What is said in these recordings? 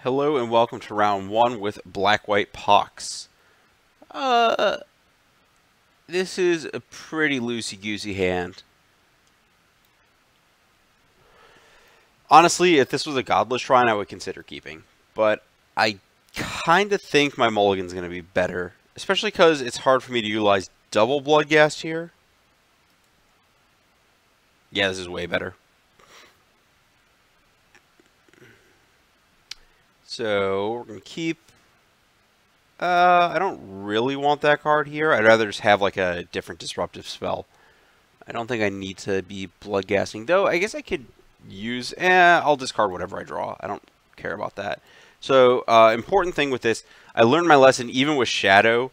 Hello and welcome to round one with Black-White Pox. Uh, this is a pretty loosey-goosey hand. Honestly, if this was a Godless Shrine, I would consider keeping. But I kind of think my mulligan's going to be better. Especially because it's hard for me to utilize double Bloodghast here. Yeah, this is way better. So, we're going to keep... I don't really want that card here. I'd rather just have like a different disruptive spell. I don't think I need to be Bloodghasting, though. I guess I could use... I'll discard whatever I draw. I don't care about that. So, important thing with this, I learned my lesson even with Shadow.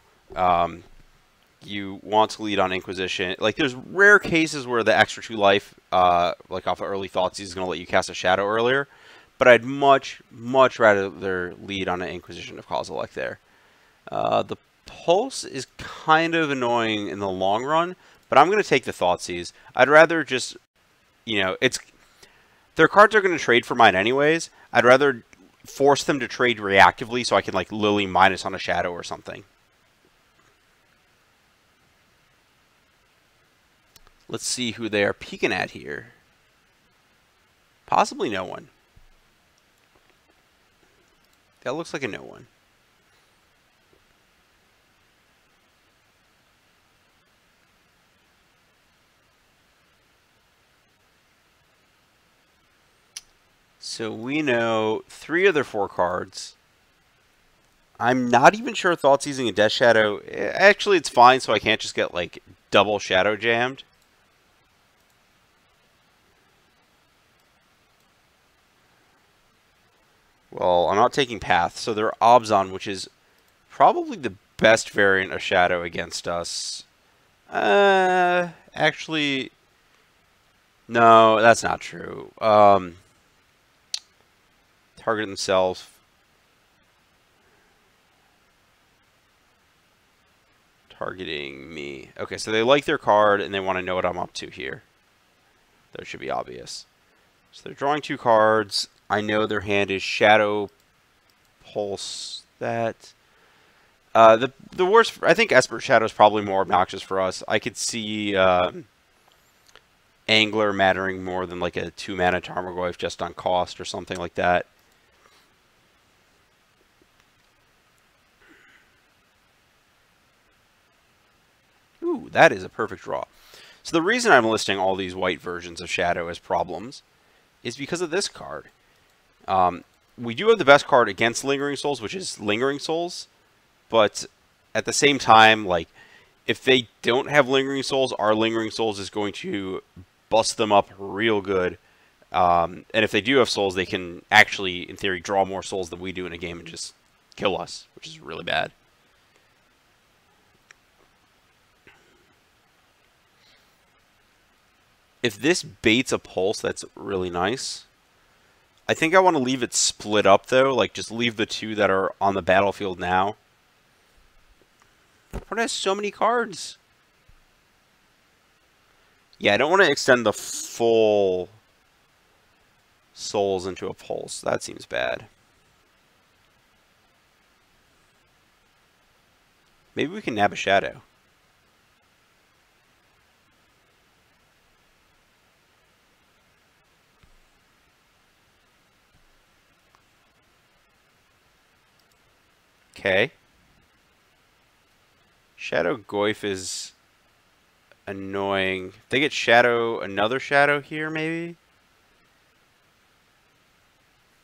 You want to lead on Inquisition. Like, there's rare cases where the extra 2 life, like off of early Thoughtseize, is going to let you cast a Shadow earlier. But I'd much rather lead on an Inquisition of Kozilek there. The Pulse is kind of annoying in the long run, but I'm going to take the Thoughtseize. I'd rather just, their cards are going to trade for mine anyways. I'd rather force them to trade reactively so I can, like, Lily minus on a Shadow or something. Let's see who they are peeking at here. Possibly no one. That looks like a no one. So we know 3 of their 4 cards. I'm not even sure Thoughtseizing a Death Shadow. Actually, it's fine, so I can't just get, like, double Shadow jammed. Well, I'm not taking Path, so they're Obzon, which is probably the best variant of Shadow against us. Actually, no, that's not true. Target themselves. Targeting me. Okay, so they like their card, and they want to know what I'm up to here. That should be obvious. So they're drawing 2 cards. I know their hand is Shadow, Pulse, that. The worst, I think Esper Shadow is probably more obnoxious for us. I could see Angler mattering more than like a 2-mana Tarmogoyf just on cost or something like that. Ooh, that is a perfect draw. So the reason I'm listing all these white versions of Shadow as problems is because of this card. We do have the best card against Lingering Souls, which is Lingering Souls. But at the same time, like, if they don't have Lingering Souls, our Lingering Souls is going to bust them up real good. And if they do have souls, they can actually, in theory, draw more souls than we do in a game and just kill us, which is really bad. If this baits a Pulse, that's really nice. I think I want to leave it split up, though. Like, just leave the 2 that are on the battlefield now. What has so many cards? Yeah, I don't want to extend the full souls into a Pulse. That seems bad. Maybe we can nab a Shadow. Okay. Shadow Goyf is annoying. If they get Shadow, another Shadow here, maybe?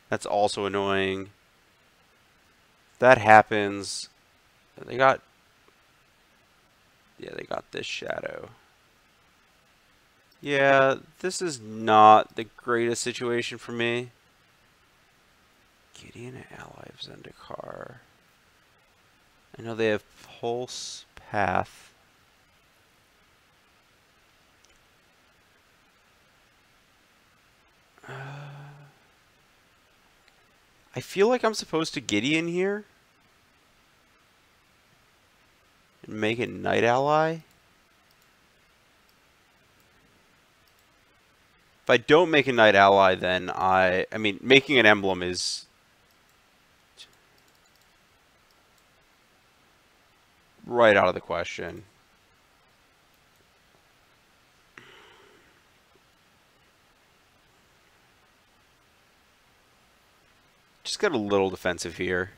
That's also annoying. If that happens, they got... Yeah, they got this Shadow. Yeah, this is not the greatest situation for me. Gideon ally of Zendikar. I know they have Pulse, Path. I feel like I'm supposed to Gideon here. And make it Night Ally. If I don't make a Knight Ally, then I mean, making an emblem is right out of the question. Just got a little defensive here.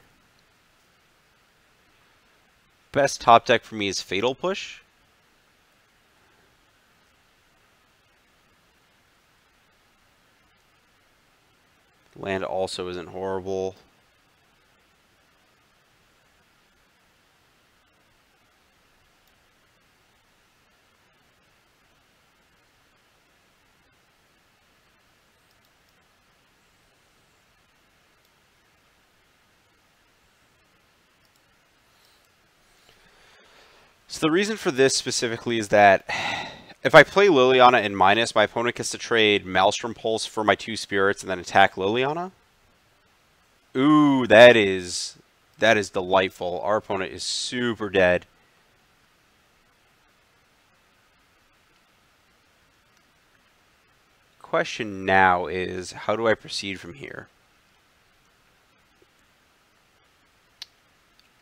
Best top deck for me is Fatal Push. Land also isn't horrible. So the reason for this specifically is that if I play Liliana in minus, my opponent gets to trade Maelstrom Pulse for my 2 spirits and then attack Liliana. Ooh, that is delightful. Our opponent is super dead. Question now is, how do I proceed from here?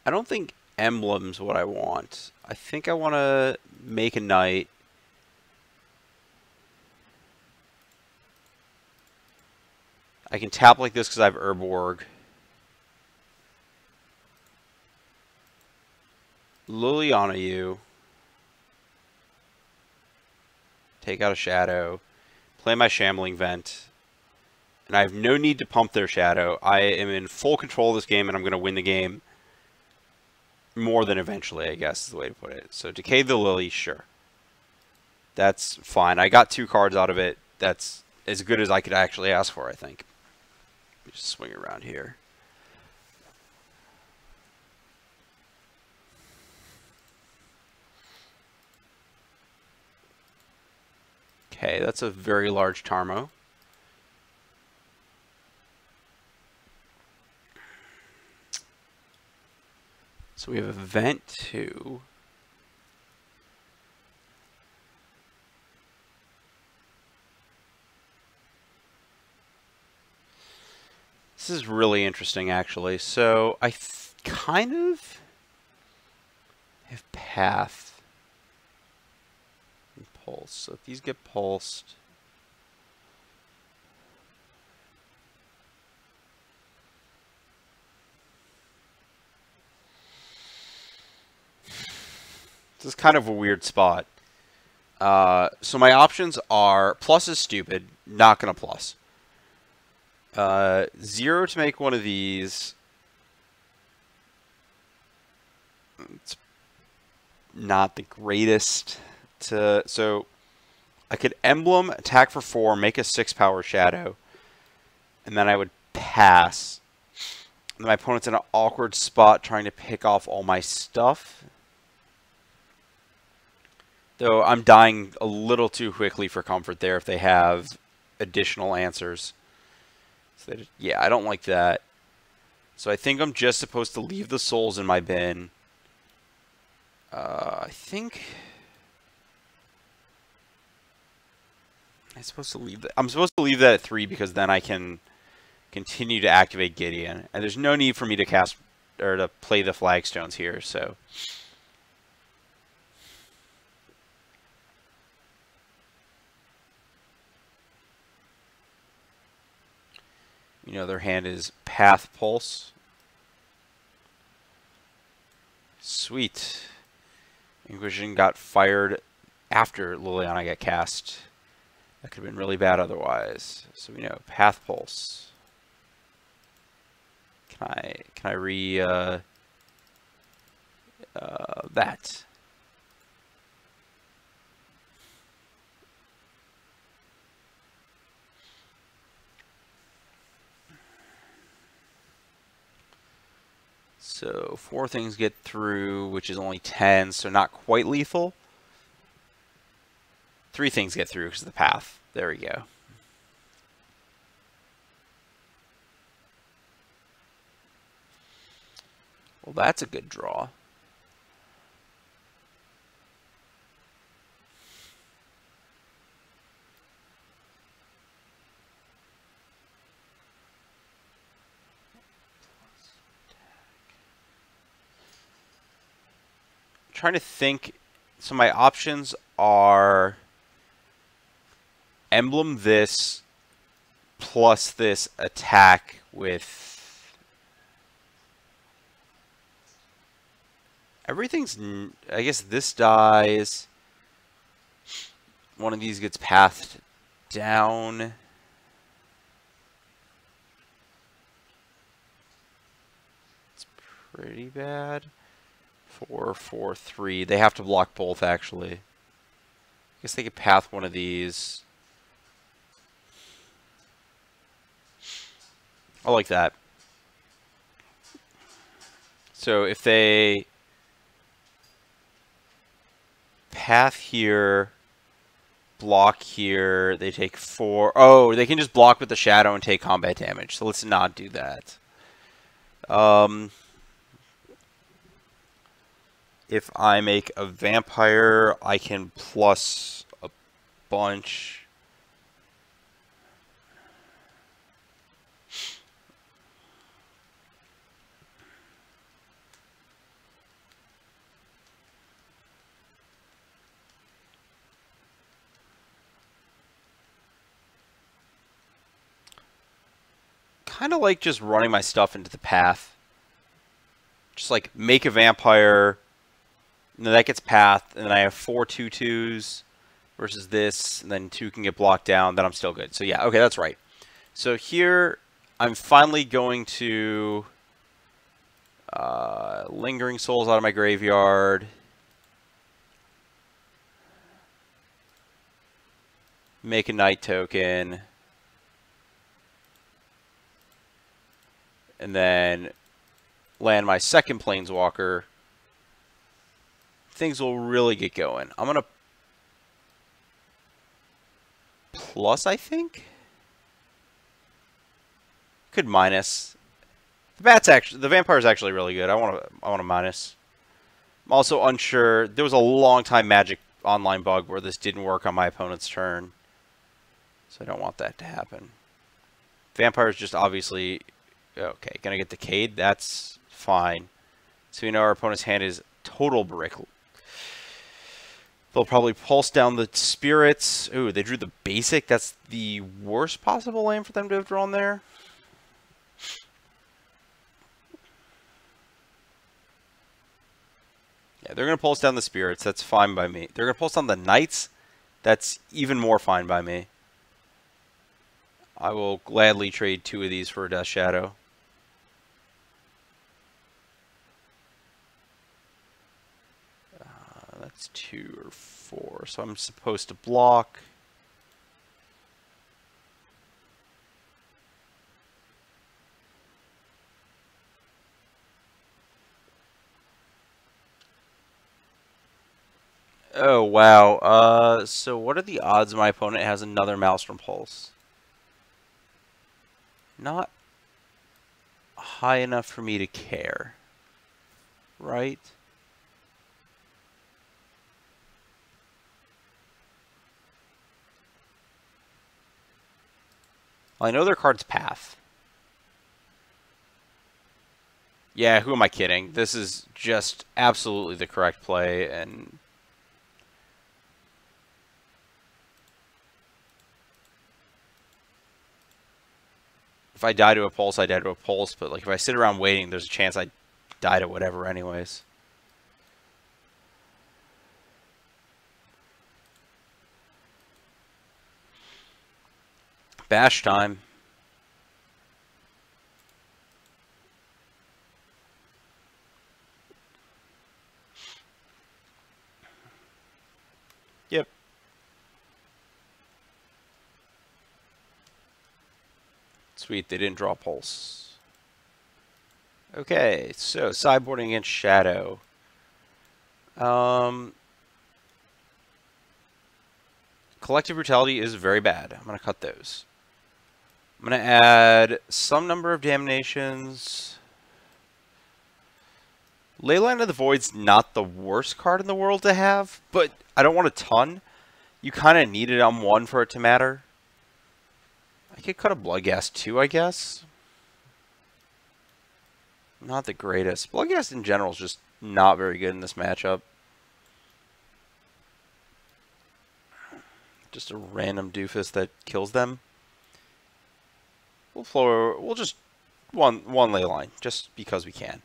I don't think Emblem's what I want. I think I want to make a knight. I can tap like this because I have Urborg. Liliana you. Take out a shadow. Play my Shambling Vent. And I have no need to pump their shadow. I am in full control of this game and I'm going to win the game. More than eventually, I guess is the way to put it. So Decay the Lily, sure. That's fine. I got 2 cards out of it. That's as good as I could actually ask for, I think. Let me just swing around here. Okay, that's a very large Tarmo. So we have Event 2. This is really interesting, actually. So I kind of have Path and Pulse. So if these get pulsed, this is kind of a weird spot. So my options are plus is stupid, not gonna plus. 0 to make one of these. It's not the greatest to, so I could Emblem, attack for 4, make a 6 power shadow, and then I would pass. And my opponent's in an awkward spot trying to pick off all my stuff. Though I'm dying a little too quickly for comfort there if they have additional answers. So yeah, I don't like that. So I think I'm just supposed to leave the souls in my bin. I think I'm supposed to leave that. I'm supposed to leave that at 3 because then I can continue to activate Gideon, and there's no need for me to cast or to play the flagstones here. So you know, their hand is Path Pulse. Sweet. Inquisition got fired after Liliana got cast. That could have been really bad otherwise. So we know Path Pulse. Can I re that? So 4 things get through, which is only 10, so not quite lethal. 3 things get through because of the path. There we go. Well, that's a good draw. trying to think. So my options are emblem this plus this attack with everything's. I guess this dies. One of these gets pathed down. It's pretty bad. 4, 4, 3. They have to block both, actually. I guess they could path one of these. I like that. So if they path here, block here, they take 4. Oh, they can just block with the shadow and take combat damage. So let's not do that. If I make a vampire, I can plus a bunch. Kind of like just running my stuff into the path. Just like make a vampire, and then that gets pathed, and then I have 4 2/2s versus this, and then 2 can get blocked down, then I'm still good. So yeah, okay, that's right. So here, I'm finally going to Lingering Souls out of my graveyard. Make a night token. And then land my second Planeswalker. Things will really get going. I'm going to plus, I think? Could minus. The vampire's actually really good. I want to minus. I'm also unsure. There was a long time Magic Online bug where this didn't work on my opponent's turn. So I don't want that to happen. Vampire's just obviously okay, gonna get decayed. That's fine. So we know our opponent's hand is total brick. They'll probably pulse down the spirits. Ooh, they drew the basic. That's the worst possible land for them to have drawn there. Yeah, they're gonna pulse down the spirits. That's fine by me. They're gonna pulse down the knights. That's even more fine by me. I will gladly trade 2 of these for a Death Shadow. That's 2 or 4, so I'm supposed to block. Oh, wow. So what are the odds my opponent has another Maelstrom Pulse? Not high enough for me to care, right? Well, I know their card's Path. Yeah, who am I kidding? This is just absolutely the correct play, and if I die to a pulse, I die to a pulse, but like if I sit around waiting, there's a chance I die to whatever anyways. Bash time. Yep. Sweet, they didn't draw a pulse. Okay, so sideboarding against Shadow. Collective Brutality is very bad. I'm going to cut those. I'm going to add some number of Damnations. Leyline of the Void's not the worst card in the world to have, but I don't want a ton. You kind of need it on 1 for it to matter. I could cut a Bloodghast too, I guess. Not the greatest. Bloodghast in general is just not very good in this matchup. Just a random doofus that kills them. We'll just one ley line, just because we can.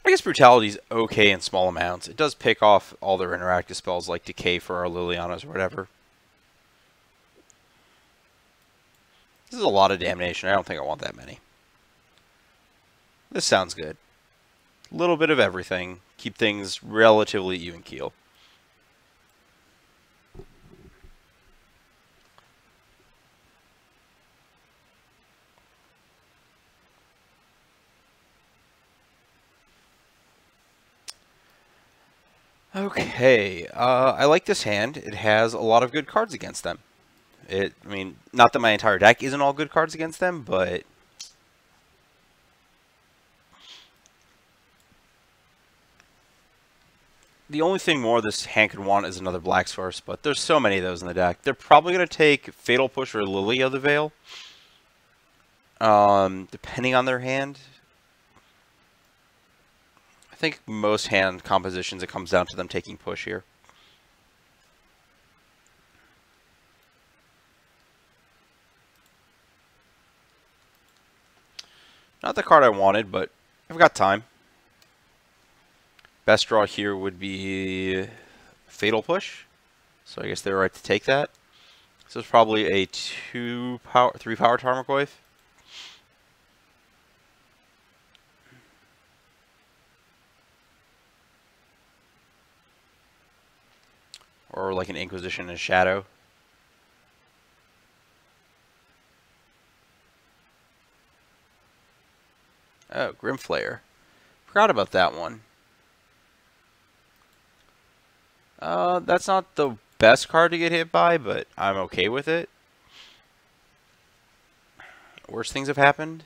I guess Brutality's okay in small amounts. It does pick off all their interactive spells like Decay for our Lilianas or whatever. This is a lot of damnation. I don't think I want that many. This sounds good. A little bit of everything. Keep things relatively even keel. Okay, I like this hand. It has a lot of good cards against them. I mean, not that my entire deck isn't all good cards against them, but the only thing more this hand could want is another Black Source, but there's so many of those in the deck. They're probably going to take Fatal Push or Lily of the Veil, depending on their hand. I think most hand compositions, it comes down to them taking Push here. Not the card I wanted, but I've got time. Best draw here would be Fatal Push, so I guess they're right to take that. So it's probably a 3-power Tarmogoyf. Or like an Inquisition and Shadow. Oh, Grimflayer. Forgot about that one. That's not the best card to get hit by, but I'm okay with it. Worse things have happened.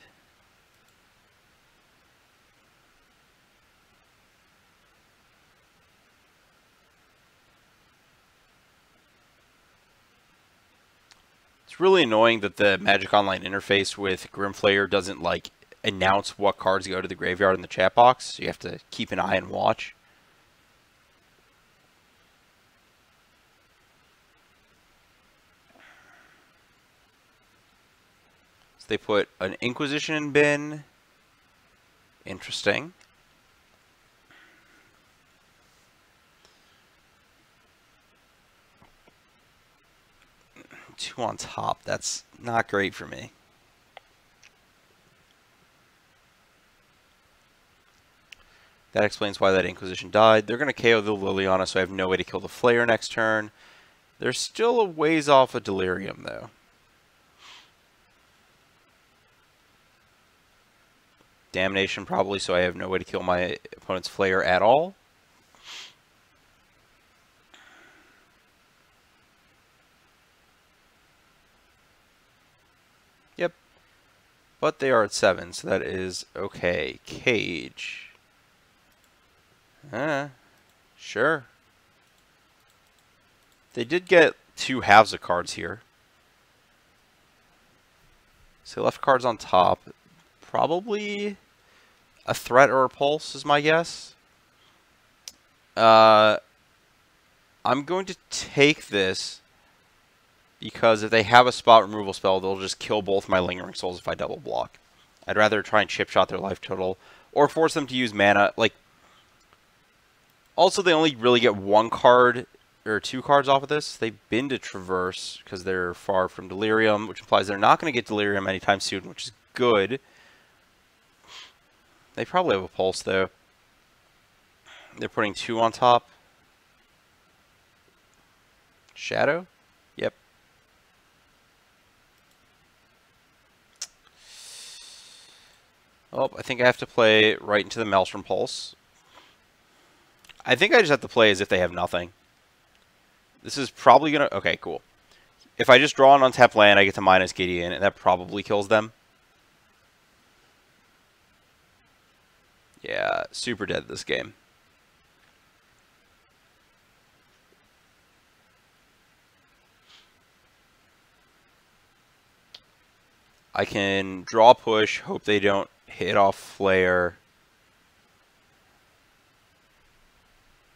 It's really annoying that the Magic Online interface with Grimflayer doesn't, like, announce what cards go to the graveyard in the chat box. So you have to keep an eye and watch. So they put an Inquisition in bin. Interesting. Two on top. That's not great for me. That explains why that Inquisition died. They're going to KO the Liliana, so I have no way to kill the Flayer next turn. They're still a ways off of Delirium, though. Damnation, probably, so I have no way to kill my opponent's Flayer at all. Yep. But they are at 7, so that is okay. Cage. Sure. They did get 2 halves of cards here. So they left cards on top. Probably a threat or a pulse is my guess. I'm going to take this because if they have a spot removal spell, they'll just kill both my Lingering Souls if I double block. I'd rather try and chip shot their life total or force them to use mana. Like, also, they only really get 1 card or 2 cards off of this. They've been to Traverse because they're far from Delirium, which implies they're not going to get Delirium anytime soon, which is good. They probably have a Pulse, though. They're putting 2 on top. Shadow? Yep. Oh, I think I have to play right into the Maelstrom Pulse. I think I just have to play as if they have nothing. This is probably going to... Okay, cool. If I just draw an untapped land, I get to minus Gideon, and that probably kills them. Yeah, super dead this game. I can draw push, hope they don't hit off Flare.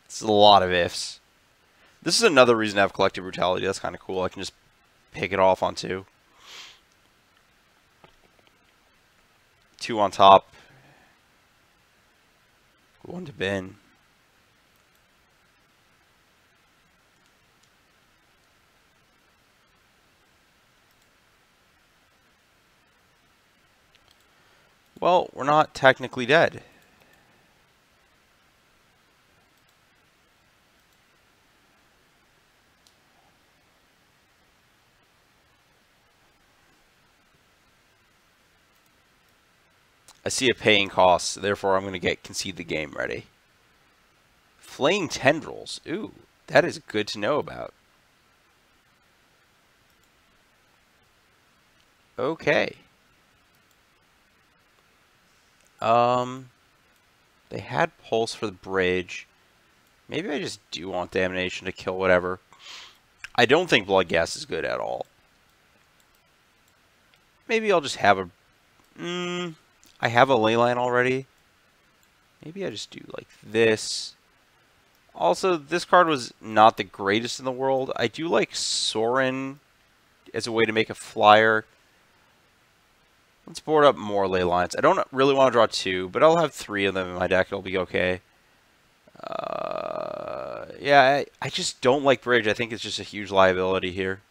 This is a lot of ifs. This is another reason to have Collective Brutality. That's kind of cool. I can just pick it off on 2. 2 on top. 1 to bin. Well, we're not technically dead. I see a paying cost, therefore I'm going to concede the game ready. Flaying Tendrils. Ooh, that is good to know about. Okay. They had Pulse for the bridge. Maybe I just do want Damnation to kill whatever. I don't think Blood Gas is good at all. Maybe I'll just have a... I have a Leyline already. Maybe I just do like this. Also, this card was not the greatest in the world. I do like Sorin as a way to make a flyer. Let's board up more Leylines. I don't really want to draw 2, but I'll have 3 of them in my deck. It'll be okay. Yeah, I just don't like Bridge. I think it's just a huge liability here.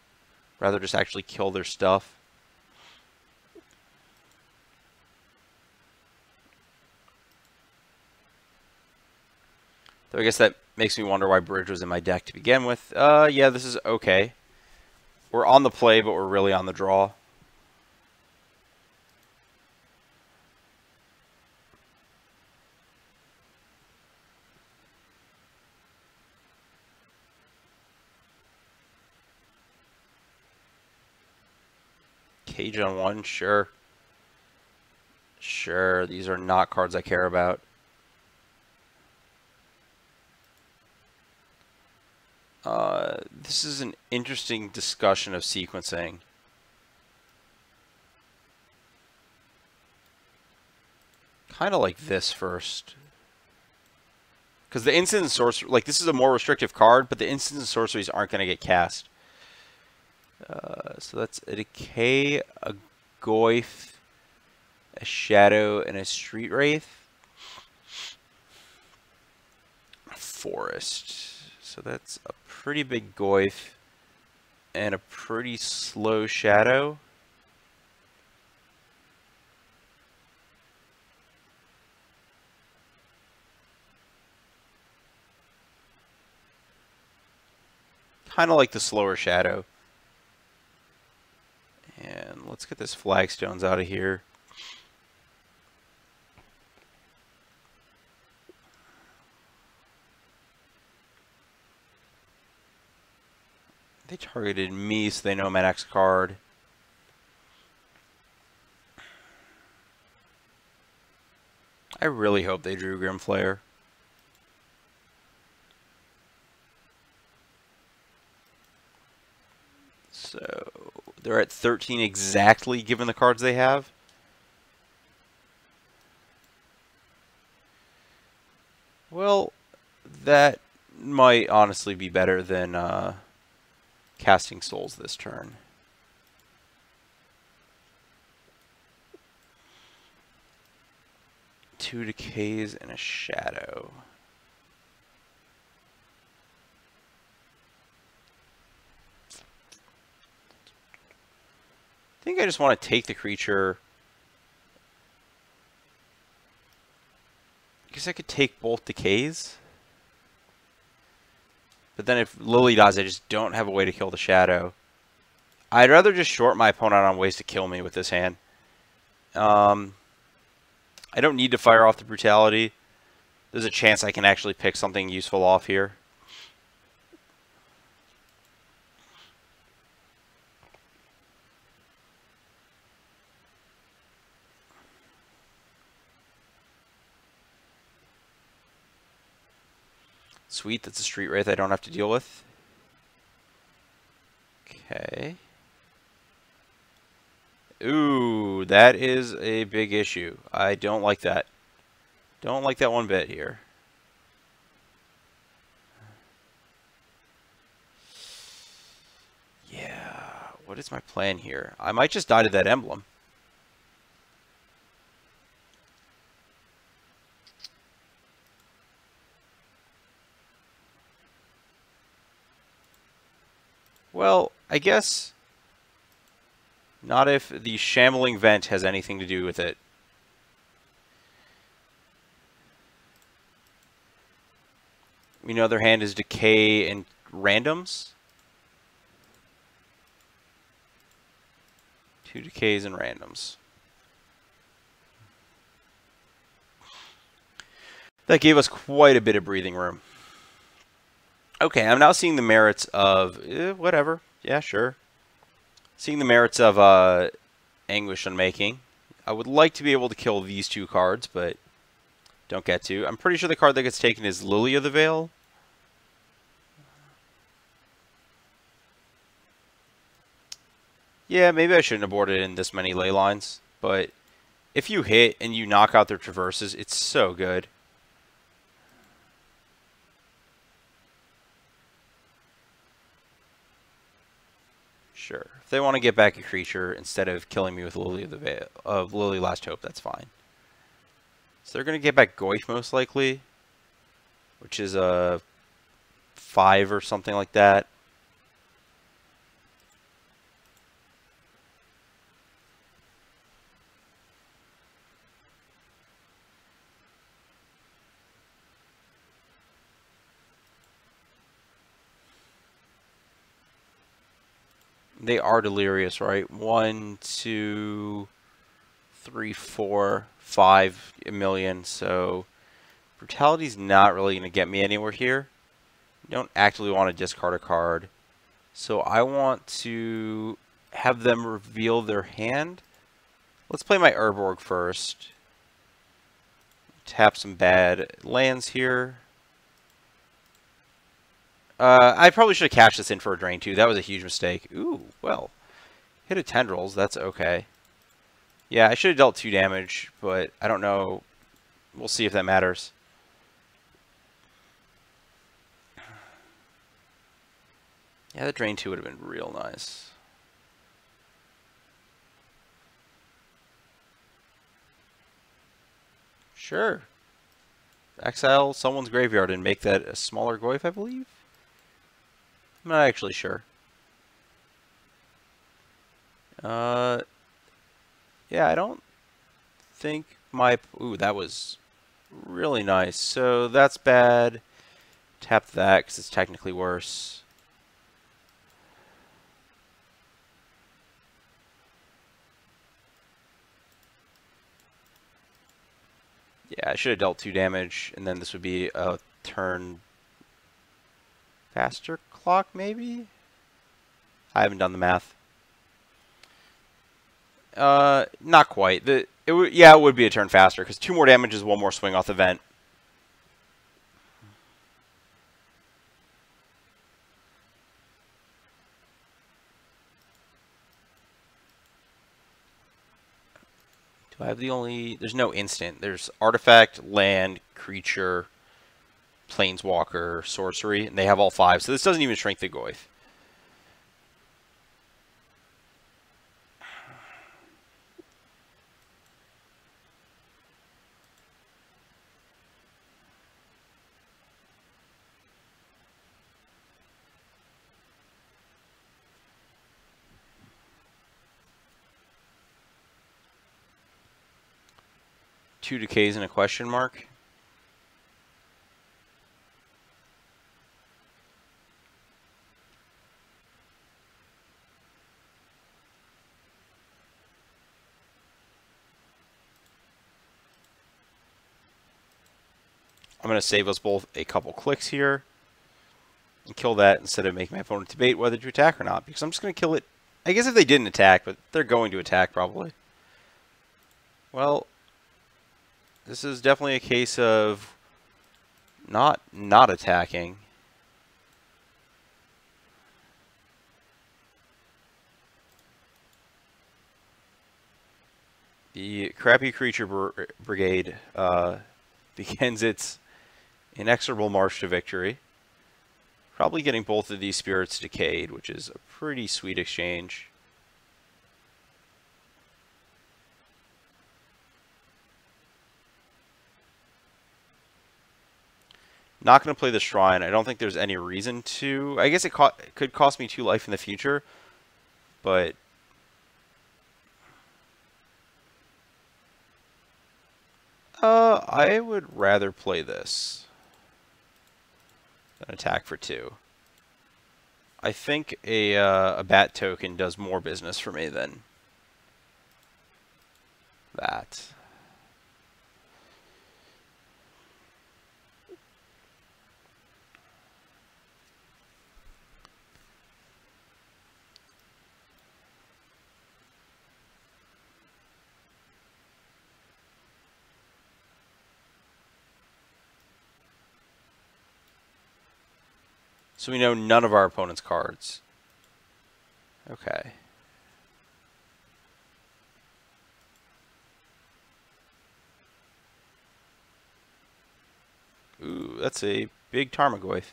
Rather just actually kill their stuff. So I guess that makes me wonder why Bridge was in my deck to begin with. Yeah, this is okay. We're on the play, but we're really on the draw. Cage on 1, sure. Sure, these are not cards I care about. This is an interesting discussion of sequencing. Kind of like this first. Because the instant and sorcery, like this is a more restrictive card, but the instant and sorceries aren't going to get cast. So that's a Decay, a Goyf, a Shadow, and a Street Wraith. Forest. So that's a pretty big Goyf and a pretty slow Shadow. Kind of like the slower Shadow. And let's get this Flagstones out of here. They targeted me, so they know my next card. I really hope they drew Grimflayer. So they're at 13 exactly, given the cards they have. Well, that might honestly be better than casting Souls this turn. Two Decays and a Shadow. I think I just want to take the creature. I guess I could take both Decays. But then if Lily dies, I just don't have a way to kill the Shadow. I'd rather just short my opponent on ways to kill me with this hand. I don't need to fire off the Brutality. There's a chance I can actually pick something useful off here. Sweet, that's a Street Wraith I don't have to deal with. Okay. Ooh, that is a big issue. I don't like that. Don't like that one bit here. what is my plan here? I might just die to that emblem. Well, I guess not if the shambling vent has anything to do with it. We know their hand is decay and randoms. 2 decays and randoms. That gave us quite a bit of breathing room. Okay, I'm now seeing the merits of whatever. Yeah, sure. Seeing the merits of Anguish Unmaking. I would like to be able to kill these 2 cards, but don't get to. I'm pretty sure the card that gets taken is Lily of the Veil. Yeah, maybe I shouldn't have boarded in this many ley lines, but if you hit and you knock out their traverses, it's so good. Sure. If they want to get back a creature instead of killing me with Lily of the Veil, of Lily Last Hope, that's fine. So they're going to get back Goyf most likely, which is a 5 or something like that. They are delirious, right? 1, 2, 3, 4, 5 million. So brutality's not really going to get me anywhere here. You don't actively want to discard a card. So I want to have them reveal their hand. Let's play my Urborg first. Tap some bad lands here. I probably should have cashed this in for a drain too. That was a huge mistake. Ooh, well. Hit a Tendrils. That's okay. Yeah, I should have dealt 2 damage, but I don't know. We'll see if that matters. Yeah, the drain 2 would have been real nice. Sure. Exile someone's graveyard and make that a smaller Goyf, I believe? I'm not actually sure. Yeah, I don't think my... Ooh, that was really nice. So that's bad. Tap that because it's technically worse. Yeah, I should have dealt 2 damage, and then this would be a turn faster clock, maybe? I haven't done the math. Not quite. Yeah, it would be a turn faster, because 2 more damage is 1 more swing off the vent. Do I have the only... There's no instant. There's artifact, land, creature, planeswalker, sorcery, and they have all 5, so this doesn't even shrink the Goyf. Two decays and a question mark. I'm going to save us both a couple clicks here and kill that instead of making my opponent debate whether to attack or not, because I'm just going to kill it. I guess if they didn't attack, but they're going to attack probably. Well, this is definitely a case of not attacking. The crappy creature brigade begins its inexorable march to victory. Probably getting both of these spirits decayed, which is a pretty sweet exchange. Not going to play the Shrine. I don't think there's any reason to. I guess it could cost me 2 life in the future, but I would rather play this than attack for 2. I think a bat token does more business for me than that. So we know none of our opponent's cards. Okay. Ooh, that's a big Tarmogoyf.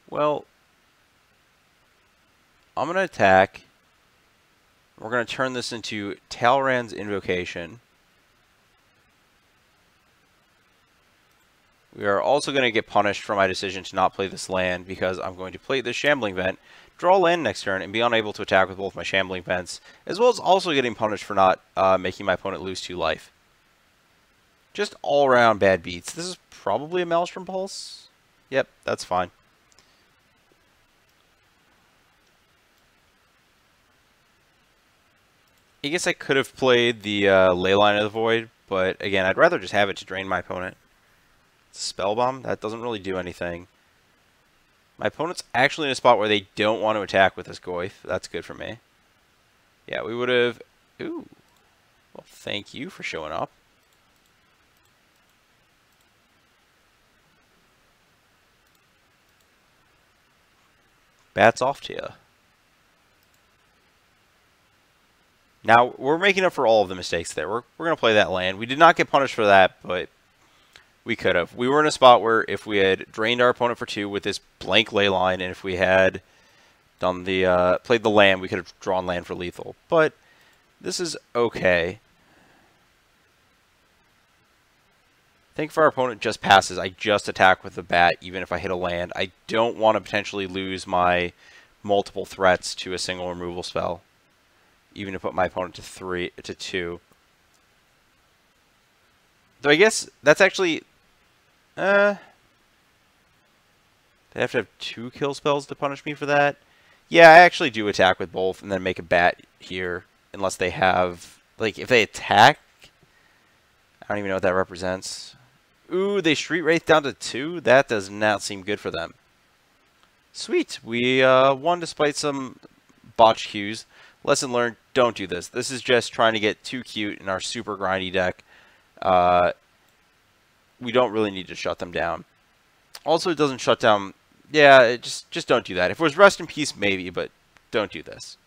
Well, I'm going to attack. We're going to turn this into Talrand's Invocation. We are also going to get punished for my decision to not play this land because I'm going to play this Shambling Vent, draw land next turn, and be unable to attack with both my Shambling Vents, as well as also getting punished for not making my opponent lose 2 life. Just all-around bad beats. This is probably a Maelstrom Pulse. Yep, that's fine. I guess I could have played the Leyline of the Void, but again, I'd rather just have it to drain my opponent. Spellbomb, that doesn't really do anything. My opponent's actually in a spot where they don't want to attack with this Goyf. That's good for me. Yeah, we would have... Ooh. Well, thank you for showing up. Bats off to you. Now, we're making up for all of the mistakes there. We're going to play that land. We did not get punished for that, but... we could have. We were in a spot where if we had drained our opponent for 2 with this blank Leyline, and if we had done the played the land, we could have drawn land for lethal. But this is okay. I think if our opponent just passes, I just attack with the bat, even if I hit a land. I don't want to potentially lose my multiple threats to a single removal spell, even to put my opponent to 2. Though I guess that's actually... they have to have 2 kill spells to punish me for that. Yeah, I actually do attack with both and then make a bat here. Unless they have... like, if they attack... I don't even know what that represents. Ooh, they Street Wraith down to 2? That does not seem good for them. Sweet. We won despite some botch queues. Lesson learned, don't do this. This is just trying to get too cute in our super grindy deck. We don't really need to shut them down. Also, it doesn't shut down... yeah, just don't do that. If it was Rest in Peace, maybe, but don't do this.